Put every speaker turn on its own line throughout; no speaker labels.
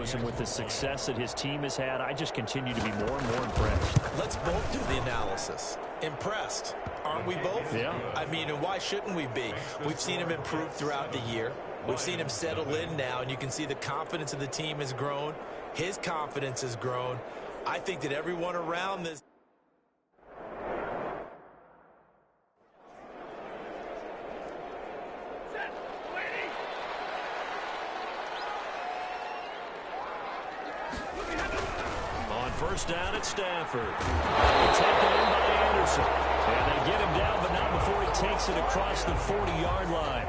knows, and with the success that his team has had, I just continue to be more and more impressed.
Let's both do the analysis. Impressed. Aren't we both?
Yeah.
I mean, and why shouldn't we be? We've seen him improve throughout the year. We've seen him settle in now, and you can see the confidence of the team has grown. His confidence has grown. I think that everyone around this...
On first down at Stafford. Taken in by Anderson. And they get him down, but not before he takes it across the 40-yard line.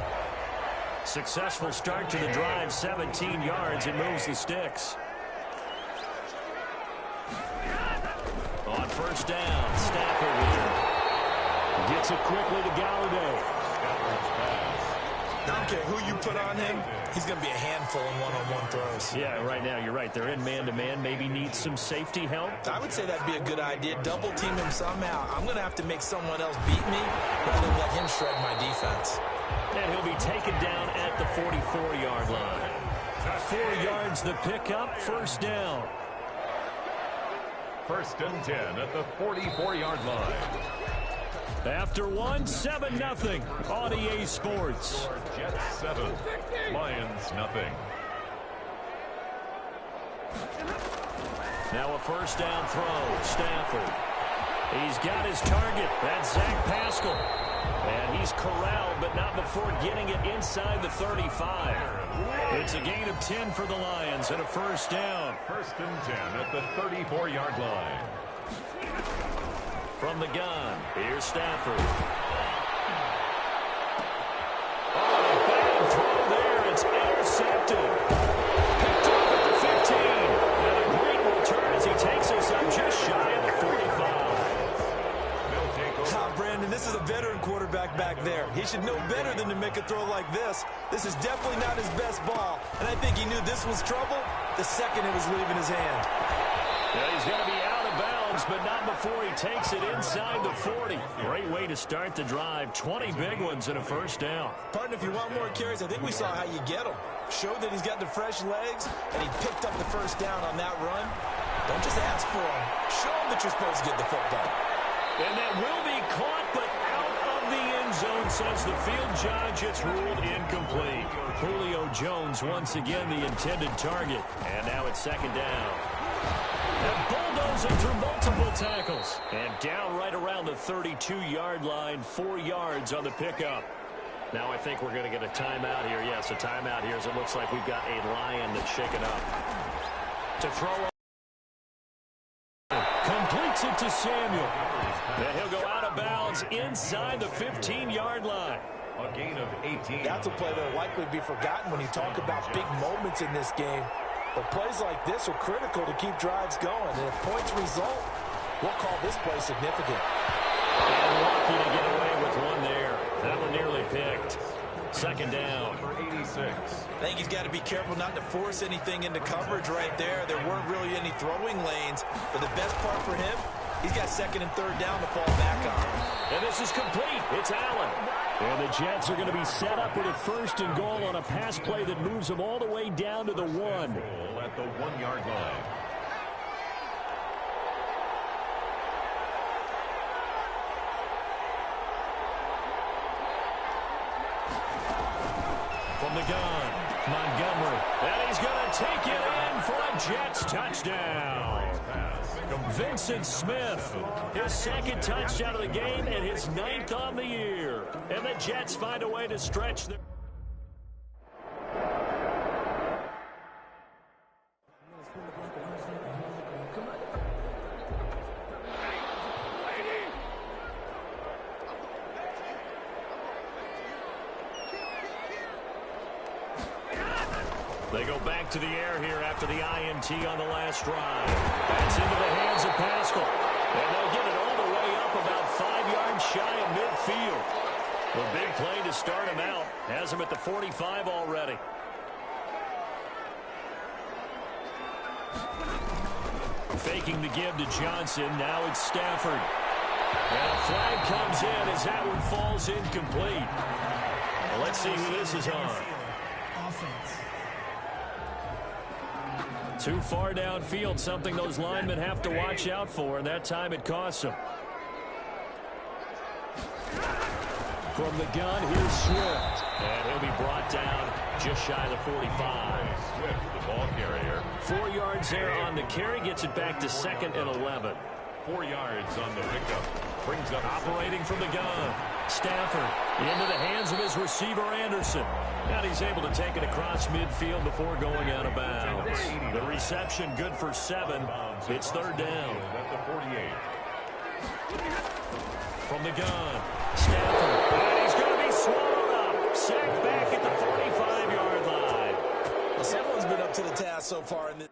Successful start to the drive, 17 yards, and moves the sticks. On first down, Stafford with it. Gets it quickly to Galladay.
I don't care who you put on him, he's going to be a handful in one-on-one throws.
Yeah, right now, you're right. They're in man-to-man. Maybe needs some safety help.
I would say that'd be a good idea. Double team him somehow. I'm going to have to make someone else beat me rather than let him shred my defense.
And he'll be taken down at the 44-yard line. 4 yards the pickup, first down.
First and 10 at the 44-yard line.
After one, 7-0 on EA Sports.
Jets 7, Lions nothing.
Now a first down throw, Stafford. He's got his target. That's Zach Pascal. And he's corralled, but not before getting it inside the 35. It's a gain of 10 for the Lions and a first down.
First and 10 at the 34-yard line.
From the gun, here's Stafford. Oh, a bad throw there. It's intercepted. Picked up at the 15. And a great return as he takes us up just shy of the 45.
Brandon, this is a veteran quarterback back there. He should know better than to make a throw like this. This is definitely not his best ball, and I think he knew this was trouble the second it was leaving his hand.
Yeah, he's going to be out of bounds, but not before he takes it inside the 40. Great way to start the drive. 20 big ones and a first down.
Partner, if you want more carries, I think we saw how you get them. Showed that he's got the fresh legs, and he picked up the first down on that run. Don't just ask for him. Show him that you're supposed to get the football.
And that will be caught, but out of the end zone, says the field judge. It's ruled incomplete. Julio Jones once again the intended target. And now it's second down. And bulldozing through multiple tackles. And down right around the 32-yard line, 4 yards on the pickup. Now I think we're going to get a timeout here. Yes, a timeout here as it looks like we've got a Lion that's shaken up. To throw. Completes it to Samuel. And he'll go out of bounds inside the 15-yard line.
A gain of 18.
That's a play that will likely be forgotten when you talk about big moments in this game. But plays like this are critical to keep drives going. And if points result, we'll call this play significant.
And lucky to get away with one there. That one nearly picked. Second down.
For 86.
I think he's got to be careful not to force anything into coverage right there. There weren't really any throwing lanes. But the best part for him, he's got second and third down to fall back on.
And this is complete. It's Allen. And the Jets are going to be set up with a first and goal on a pass play that moves them all the way down to the 1.
At the 1-yard line.
From the gun, Montgomery. And he's going to take it in for a Jets touchdown. Vincent Smith, his second touchdown of the game and his 9th on the year. And the Jets find a way to stretch their... They go back to the air here after the INT on the last drive. That's into the hands of Pascal. And they'll get it all the way up about 5 yards shy of midfield. A big play to start him out. Has him at the 45 already. Faking the give to Johnson. Now it's Stafford. And a flag comes in as that one falls incomplete. Well, let's see who this is on. Too far downfield, something those linemen have to watch out for, and that time it costs them. From the gun, here's Swift. And he'll be brought down just shy of the 45.
Swift, the ball carrier.
4 yards there on the carry, gets it back to 2nd and 11.
4 yards on the pickup. Brings up
Operating from the gun. Stafford into the hands of his receiver, Anderson. And he's able to take it across midfield before going out of bounds. The reception good for 7. It's 3rd down.
At the 48.
From the gun, Stafford. And he's going to be swallowed up. Sacked back at the 45-yard line.
Well, someone's been up to the task so far in this.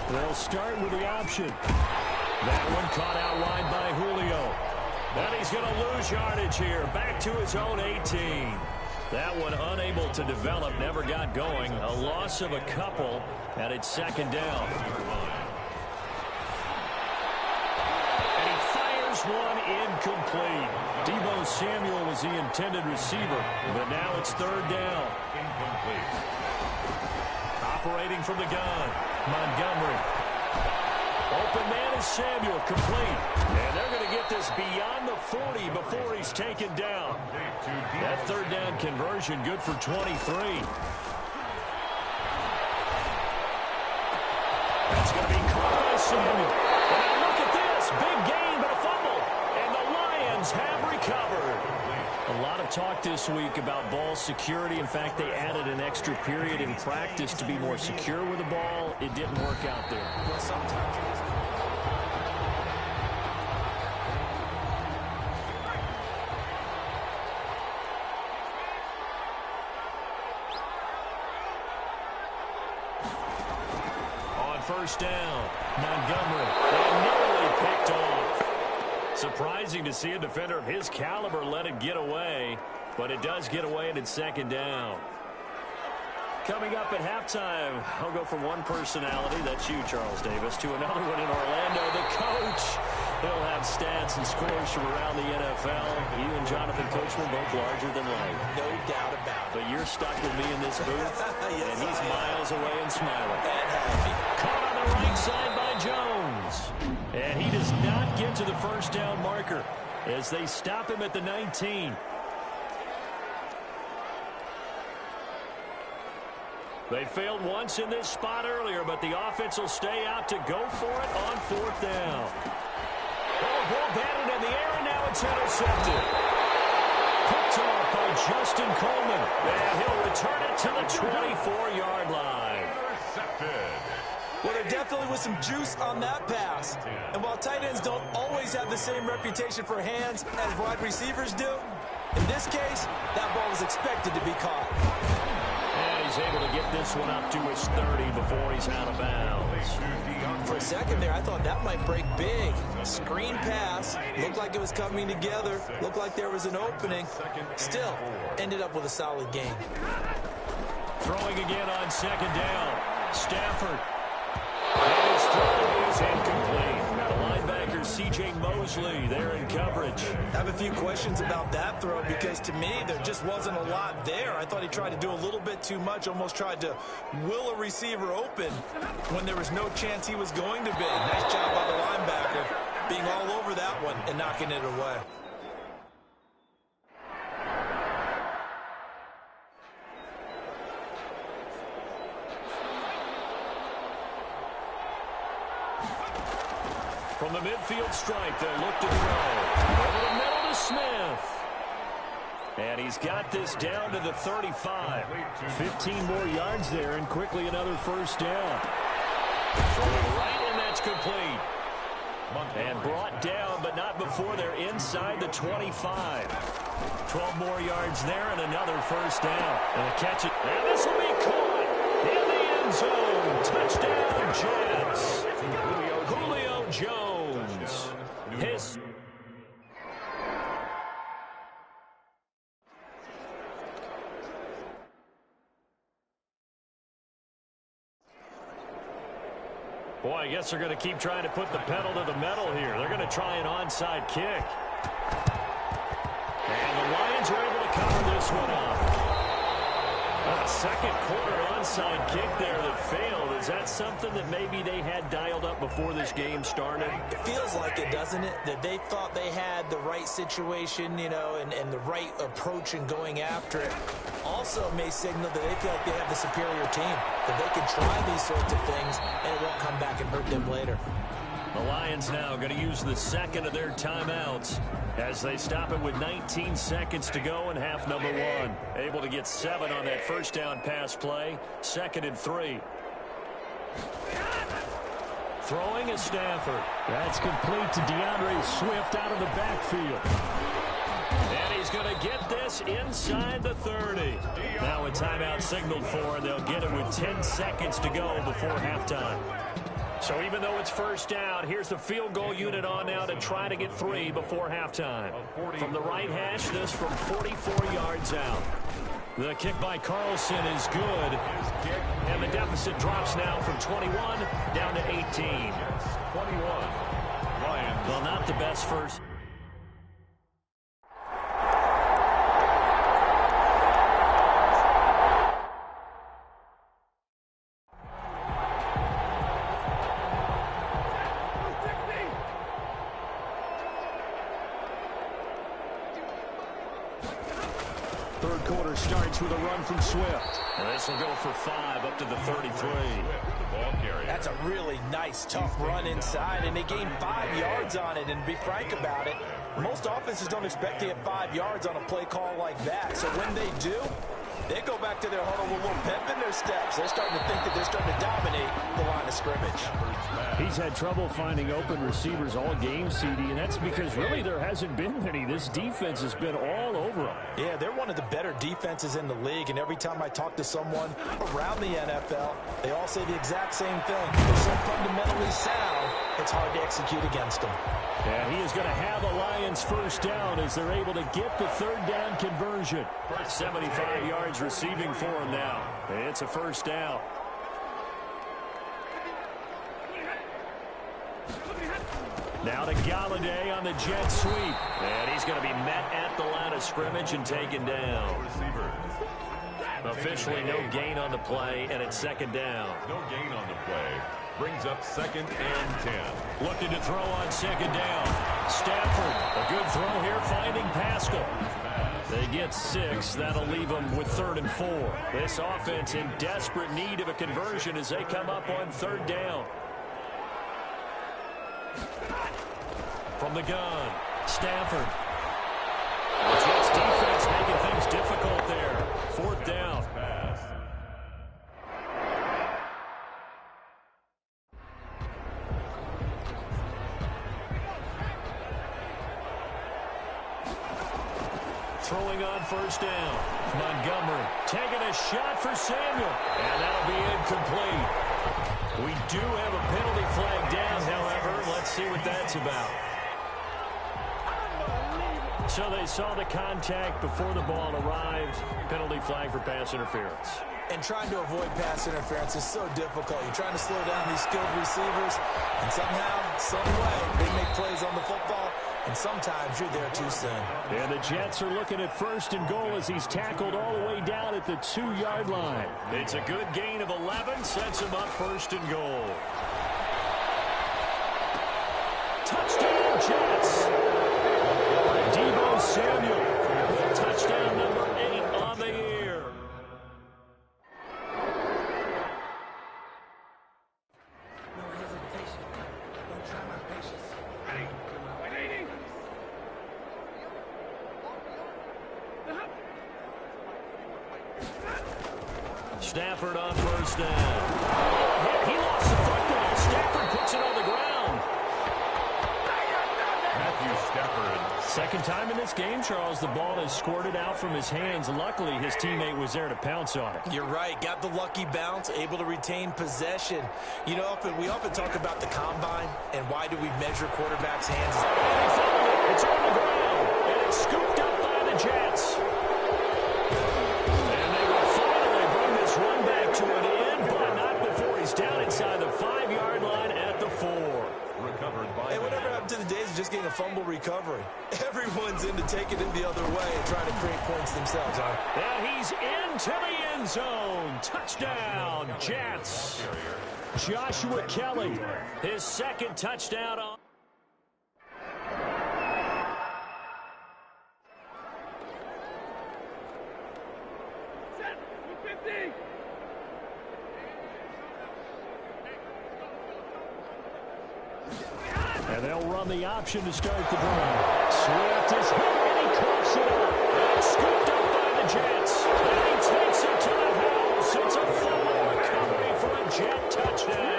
They'll start with the option. That one caught out wide by Julio. Then he's going to lose yardage here. Back to his own 18. That one unable to develop, never got going. A loss of a couple, and it's 2nd down. And he fires one incomplete. Deebo Samuel was the intended receiver, but now it's 3rd down.
Incomplete.
Operating from the gun, Montgomery. Open man is Samuel, complete. And they're going to get this beyond the 40 before he's taken down. That 3rd down conversion good for 23. That's going to be caught by Samuel. And look at this, big gain but a fumble. And the Lions have recovered. A lot of talk this week about ball security. In fact, they added an extra period in practice to be more secure with the ball. It didn't work out there.
Well, sometimes it was.
On 1st down, Montgomery. And nearly picked off. Surprising to see a defender of his caliber let it get away, but it does get away and it's 2nd down. Coming up at halftime, I'll go from one personality, that's you, Charles Davis, to another one in Orlando, the coach. He'll have stats and scores from around the NFL. You and Jonathan Coachman both larger than life.
No doubt about it.
But you're stuck with me in this booth,
Yes,
and he's
I am.
miles away and smiling.
And happy.
Caught on the right side by Jones. And he does not get to the 1st down marker as they stop him at the 19. They failed once in this spot earlier, but the offense will stay out to go for it on 4th down. Oh, ball batted in the air, and now it's intercepted. Picked off by Justin Coleman. And he'll return it to the 24-yard line.
Intercepted.
Well, there definitely was some juice on that pass. And while tight ends don't always have the same reputation for hands as wide receivers do, in this case, that ball was expected to be caught.
And he's able to get this one up to his 30 before he's out of bounds.
For a second there, I thought that might break big. Screen pass. Looked like it was coming together. Looked like there was an opening. Still, ended up with a solid game.
Throwing again on 2nd down. Stafford. And his throw is incomplete. The linebacker, C.J. Mosley, there in coverage.
I have a few questions about that throw because to me there just wasn't a lot there. I thought he tried to do a little bit too much, almost tried to will a receiver open when there was no chance he was going to be. Nice job by the linebacker being all over that one and knocking it away.
From the midfield stripe, they'll look to throw. Over the middle to Smith. And he's got this down to the 35. 15 more yards there, and quickly another 1st down. Throwing right, and that's complete. And brought down, but not before they're inside the 25. 12 more yards there, and another 1st down. And a catch it. And this will be caught in the end zone. Touchdown, Jets. Julio Jones. His... Boy, I guess they're going to keep trying to put the pedal to the metal here. They're going to try an onside kick. this one up. A second quarter onside kick there that failed. Is that something that maybe they had dialed up before this game started?
It feels like it, doesn't it? That they thought they had the right situation, you know, and the right approach in going after it. Also may signal that they feel like they have the superior team, that they can try these sorts of things, and it won't come back and hurt them later.
The Lions now going to use the second of their timeouts as they stop it with 19 seconds to go in half number one. Able to get 7 on that first down pass play. 2nd and 3. Throwing is Stafford.
That's complete to DeAndre Swift out of the backfield.
And he's going to get this inside the 30. Now a timeout signaled for, and they'll get it with 10 seconds to go before halftime. So even though it's first down, here's the field goal unit on now to try to get 3 before halftime. From the right hash, this from 44 yards out. The kick by Carlson is good. And the deficit drops now from 21 down to 18.
21. Lions.
Well, not the best first.
Third quarter starts with a run from Swift.
Well, this will go for 5 up to the 33.
That's a really nice, tough run inside, and they gained 5 yards on it. And to be frank about it, most offenses don't expect to get 5 yards on a play call like that. So when they do, they go back to their huddle with a little pep in their steps. They're starting to think that they're starting to dominate the line of scrimmage.
He's had trouble finding open receivers all game, CD, and that's because really there hasn't been many. This defense has been all over him.
Yeah, they're one of the better defenses in the league, and every time I talk to someone around the NFL, they all say the exact same thing. They're so fundamentally sound, it's hard to execute against them.
And he is going to have a Lions first down as they're able to get the third down conversion.
75 yards receiving for him now. It's a first down. Now to Galladay on the jet sweep. And he's going to be met at the line of scrimmage and taken down. Officially no gain on the play, and it's second down.
No gain on the play. Brings up 2nd and 10.
Looking to throw on second down. Stafford, a good throw here, finding Pascal. They get 6. That'll leave them with 3rd and 4. This offense in desperate need of a conversion as they come up on 3rd down. From the gun, Stafford. The Jets defense making things difficult there. 4th down. Throwing on first down. Montgomery taking a shot for Samuel. And that'll be incomplete. We do have a penalty flag down, however. Let's see what that's about. So they saw the contact before the ball arrived. Penalty flag for pass interference.
And trying to avoid pass interference is so difficult. You're trying to slow down these skilled receivers, and somehow, some way, they make plays on the football, and sometimes you're there too soon.
And the Jets are looking at 1st and goal as he's tackled all the way down at the 2-yard line.
It's a good gain of 11, sets him up 1st and goal. Touchdown, Jets! Deebo Samuel, touchdown number 8 on the year.
No hesitation. Don't try my patience. Waiting.
Stafford on first down. He lost the football. Stafford puts it on the ground.
Matthew Stafford.
Second time in this game, Charles, the ball has squirted out from his hands. Luckily, his teammate was there to pounce on it.
You're right. Got the lucky bounce, able to retain possession. You know, we often talk about the combine and why do we measure quarterbacks' hands.
It's on the ground, and it's scooped up by the Jets. And they will finally bring this run back to an end, but not before he's down inside the 5-yard line at the 4.
Recovered by
Hey, whatever happened to the days of just getting a fumble recovery? Everyone's into taking it the other way and trying to create points themselves, huh?
And he's into the end zone. Touchdown, Jets. Joshua Kelly, his second touchdown on. And they'll run the option to start the drive. Swift is hit, and he coughs it up. And scooped up by the Jets. And he takes it to the house. It's a fumble recovery for a Jet touchdown.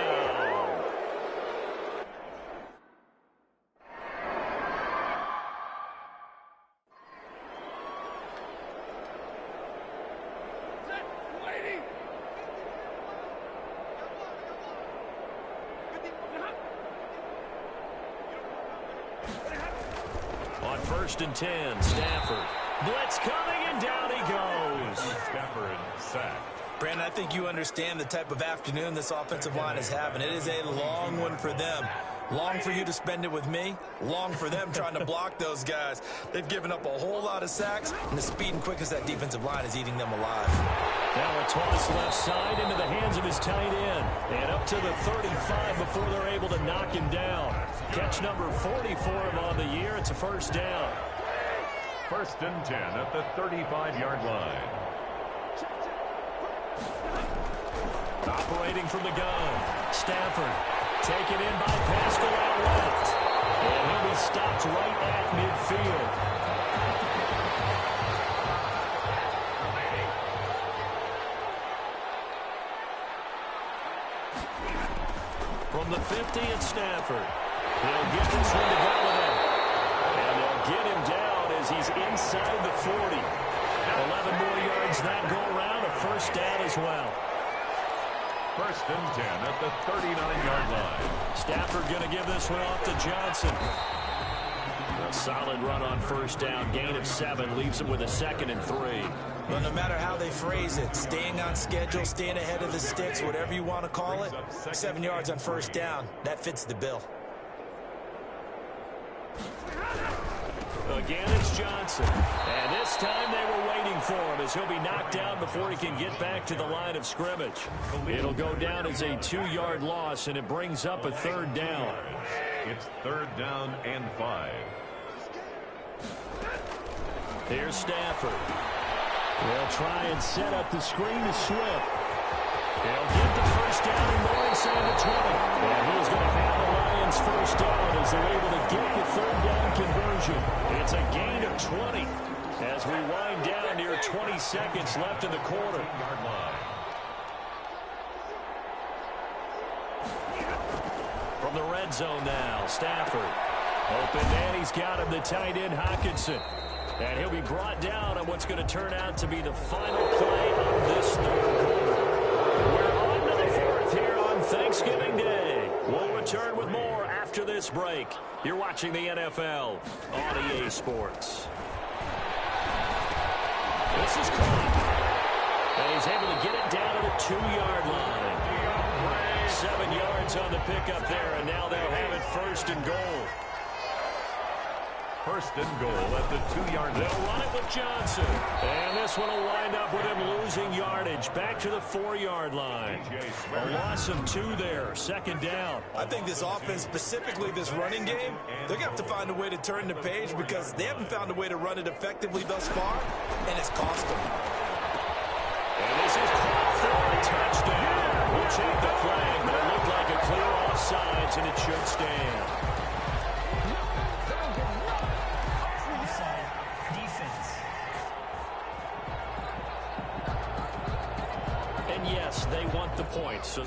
On 1st and 10, Stafford. Blitz coming, and down he goes.
Stafford sacked.
Brandon, I think you understand the type of afternoon this offensive line is having. It is a long one for them. Long for you to spend it with me. Long for them trying to block those guys. They've given up a whole lot of sacks, and the speed and quickness of that defensive line is eating them alive.
Now a toss left side into the hands of his tight end. And up to the 35 before they're able to knock him down. Catch number 40 for him on the year. It's a first down.
1st and 10 at the 35-yard line.
Operating from the gun. Stafford taken in by Pascal out left. And he'll be stopped right at midfield. From the 50, it's Stafford. He'll get this one to Galladay. And they'll get him down as he's inside the 40. 11 more yards that go around. A first down as well.
1st and 10 at the 39-yard line.
Stafford going to give this one off to Johnson. A solid run on first down. Gain of 7 leaves him with a 2nd and 3.
Well, no matter how they phrase it, staying on schedule, staying ahead of the sticks, whatever you want to call it, 7 yards on first down, that fits the bill.
Again, it's Johnson. And this time they were waiting for him as he'll be knocked down before he can get back to the line of scrimmage. It'll go down as a 2-yard loss, and it brings up a 3rd down.
It's 3rd down and 5.
Here's Stafford. They'll try and set up the screen to Swift. They'll get the first down and more inside the 20. And he's going to have the Lions first down as they're able to get the 3rd down conversion. It's a gain of 20 as we wind down near 20 seconds left in the quarter. From the red zone now, Stafford. Open man, he's got him, the tight end Hockenson. And he'll be brought down on what's going to turn out to be the final play of this 3rd quarter. We're on to the 4th here on Thanksgiving Day. We'll return with more after this break. You're watching the NFL on EA Sports. This is caught. And he's able to get it down to the 2-yard line. 7 yards on the pickup there, and now they'll have it 1st and goal.
1st and goal at the 2-yard line.
They'll run it with Johnson. And this one will wind up with him losing yardage back to the 4-yard line. A loss of 2 there. 2nd down.
I think this offense, specifically this running game, they're going to have to find a way to turn the page because they haven't found a way to run it effectively thus far, and it's cost them.
And this is caught for a touchdown. We'll check the flag, but it looked like a clear offsides, and it should stand. And yes, they want the points. So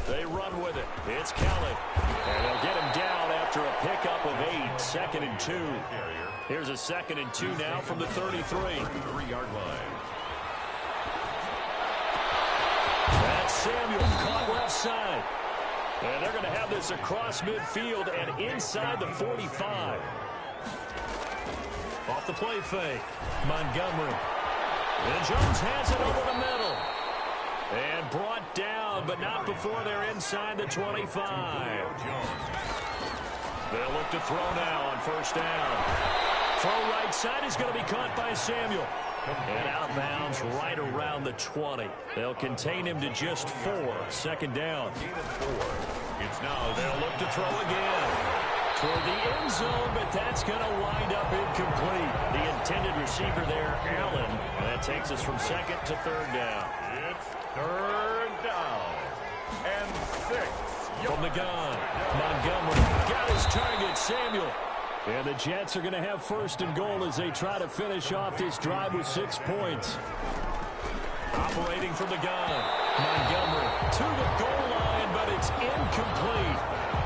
they run with it. It's Kelly. And they'll get him down after a pickup of 8. 2nd and 2. Here's a 2nd and 2 now from the 33.
3-yard line.
That's Samuel caught left side. And they're going to have this across midfield and inside the 45. Off the play fake. Montgomery. And Jones has it over the middle. And brought down, but not before they're inside the 25. They'll look to throw now on first down. Throw right side is going to be caught by Samuel. And out of bounds right around the 20. They'll contain him to just 4. Second down.
It's now
they'll look to throw again. Toward the end zone, but that's going to wind up incomplete. The intended receiver there, Allen. And that takes us from second to third down.
It's third down. And 6.
From the gun, Montgomery got his target, Samuel. And the Jets are going to have first and goal as they try to finish off this drive with 6 points. Operating from the gun, Montgomery to the goal line, but it's incomplete.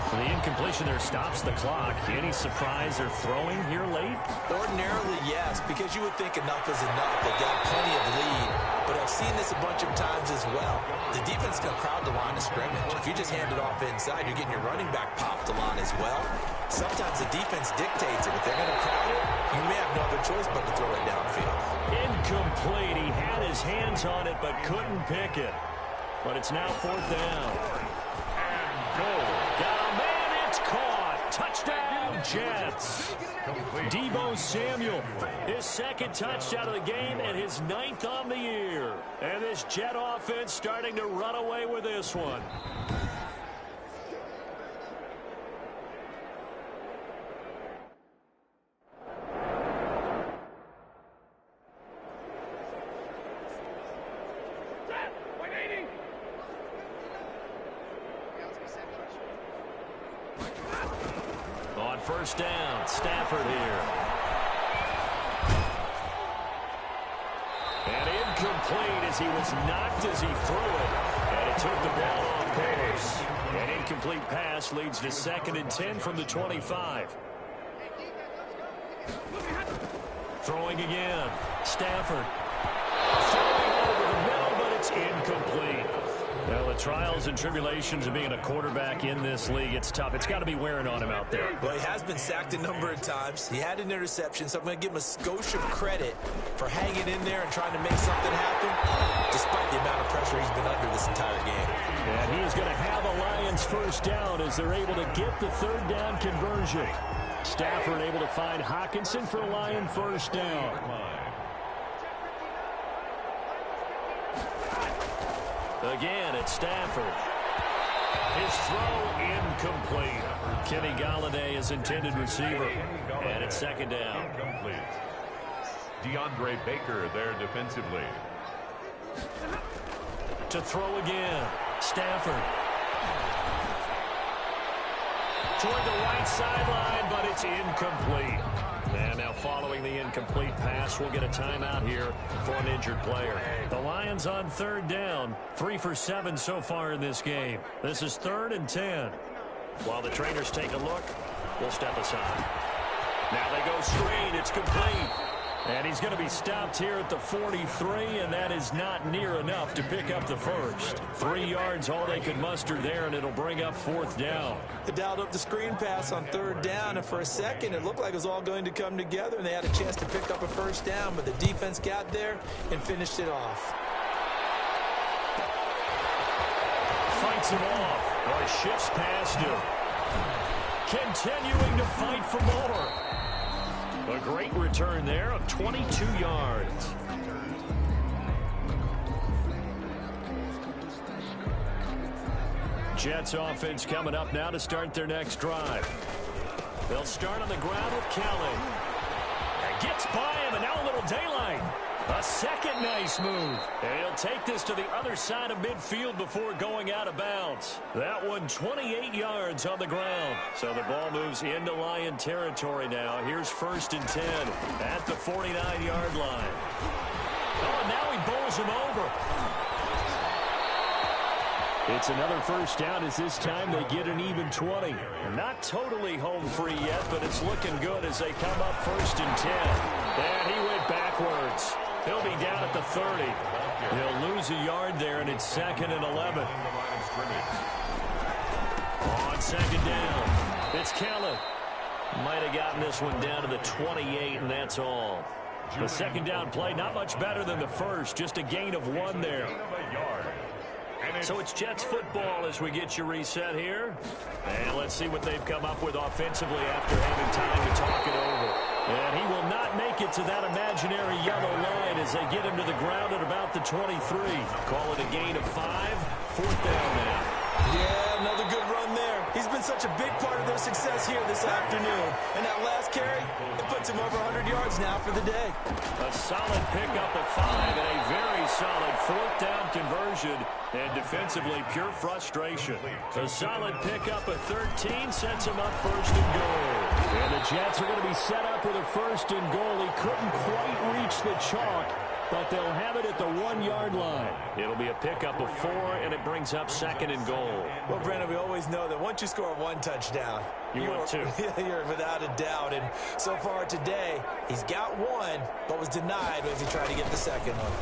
The incompletion there stops the clock. Any surprise they're throwing here late?
Ordinarily, yes, because you would think enough is enough. They've got plenty of lead, but I've seen this a bunch of times as well. The defense can crowd the line of scrimmage. If you just hand it off inside, you're getting your running back popped a lot as well. Sometimes the defense dictates it. If they're going to crowd it, you may have no other choice but to throw it downfield.
Incomplete. He had his hands on it, but couldn't pick it. But it's now fourth down.
And goal.
Got a man, it's caught. Touchdown, Jets. Deebo Samuel, his second touchdown of the game and his 9th on the year. And this Jet offense starting to run away with this one. First down, Stafford here. And incomplete as he was knocked as he threw it. And it took the ball off course. An incomplete pass leads to 2nd and 10 from the 25. Throwing again, Stafford. Throwing over the middle, but it's incomplete. Well, the trials and tribulations of being a quarterback in this league, it's tough. It's got to be wearing on him out there.
Well, he has been sacked a number of times. He had an interception, so I'm going to give him a skosh of credit for hanging in there and trying to make something happen, despite the amount of pressure he's been under this entire game.
And he is going to have a Lions first down as they're able to get the third down conversion. Stafford able to find Hockenson for a Lion first down. Again, it's Stafford. His throw incomplete. Kenny Galladay is intended receiver. And it's second down.
Incomplete. DeAndre Baker there defensively.
To throw again. Stafford. Toward the right sideline, but it's incomplete. And now following the incomplete pass, we'll get a timeout here for an injured player. The Lions on third down, 3 for 7 so far in this game. This is 3rd and 10. While the trainers take a look, we'll step aside. Now they go screen. It's complete. And he's going to be stopped here at the 43, and that is not near enough to pick up the first. 3 yards, all they could muster there, and it'll bring up 4th down.
They dialed up the screen pass on third down, and for a second it looked like it was all going to come together, and they had a chance to pick up a first down, but the defense got there and finished it off.
Fights him off, or shifts past him. Continuing to fight for more. A great return there of 22 yards. Jets offense coming up now to start their next drive. They'll start on the ground with Kelly. And gets by him, and now a little daylight. A second nice move. And he'll take this to the other side of midfield before going out of bounds. That one 28 yards on the ground. So the ball moves into Lion territory now. Here's 1st and 10 at the 49-yard line. Oh, and now he bowls him over. It's another first down as this time they get an even 20. Not totally home free yet, but it's looking good as they come up 1st and 10. And he went backwards. He'll be down at the 30. They'll lose a yard there, and it's 2nd and 11. on second down. It's Kelly. Might have gotten this one down to the 28, and that's all. The second down play, not much better than the first. Just a gain of 1 there. So it's Jets football as we get you reset here. And let's see what they've come up with offensively after having time to talk it over. And he will not make it to that imaginary yellow line as they get him to the ground at about the 23. Call it a gain of 5. 4th down now.
Yeah, another good run there. He's been such a big part of their success here this afternoon. And that last carry, it puts him over 100 yards now for the day.
A solid pickup of 5 and a very solid 4th down conversion. And defensively, pure frustration. A solid pickup of 13 sets him up 1st and goal.
And the Jets are going to be set up with a 1st and goal. He couldn't quite reach the chalk, but they'll have it at the 1-yard line.
It'll be a pickup of 4, and it brings up 2nd and goal.
Well, Brandon, we always know that once you score 1 touchdown,
you're 2.
You're without a doubt. And so far today, he's got 1, but was denied as he tried to get the 2nd one.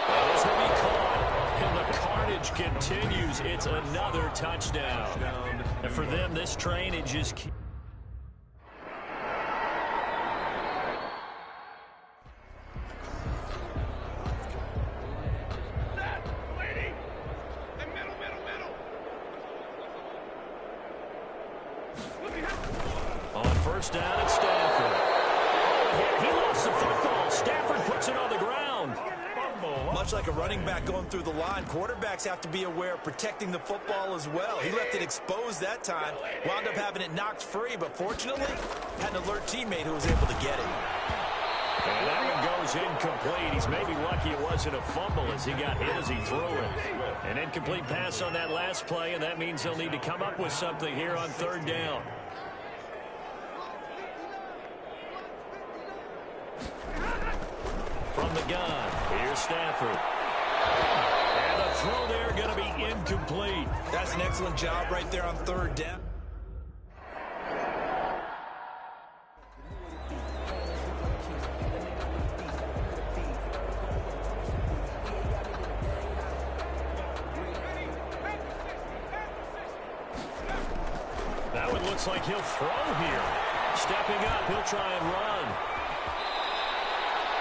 Well, this will be caught, and the carnage continues. It's another touchdown. And for them, this train, it just keeps. On 1st down, it's Stafford. He lost the football. Stafford puts it on the ground.
Much like a running back going through the line, quarterbacks have to be aware of protecting the football as well. He left it exposed that time, wound up having it knocked free, but fortunately, had an alert teammate who was able to get it.
And that one goes incomplete. He's maybe lucky it wasn't a fumble as he got hit as he threw it. An incomplete pass on that last play, and that means they'll need to come up with something here on 3rd down. From the gun, here's Stafford. And the throw there going to be incomplete.
That's an excellent job right there on 3rd down.
That one looks like he'll throw here. Stepping up, he'll try and run.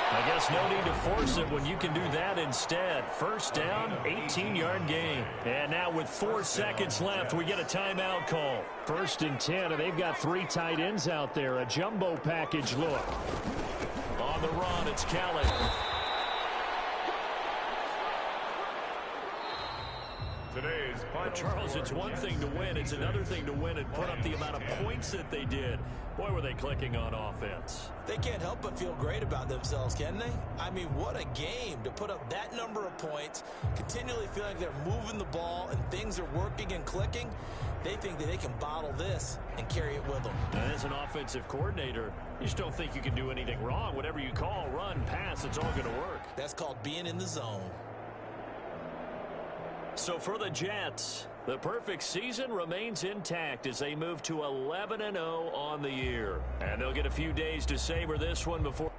I guess no need to force it when you can do that instead. 1st down, 18-yard gain. And now with 4 seconds left, we get a timeout call.
1st and 10, and they've got 3 tight ends out there. A jumbo package look.
On the run, it's Kelly. But Charles, it's one thing to win. It's another thing to win and put up the amount of points that they did. Boy, were they clicking on offense.
They can't help but feel great about themselves, can they? I mean, what a game to put up that number of points, continually feeling like they're moving the ball and things are working and clicking. They think that they can bottle this and carry it with them.
And as an offensive coordinator, you just don't think you can do anything wrong. Whatever you call, run, pass, it's all going to work.
That's called being in the zone.
So for the Jets, the perfect season remains intact as they move to 11-0 on the year. And they'll get a few days to savor this one before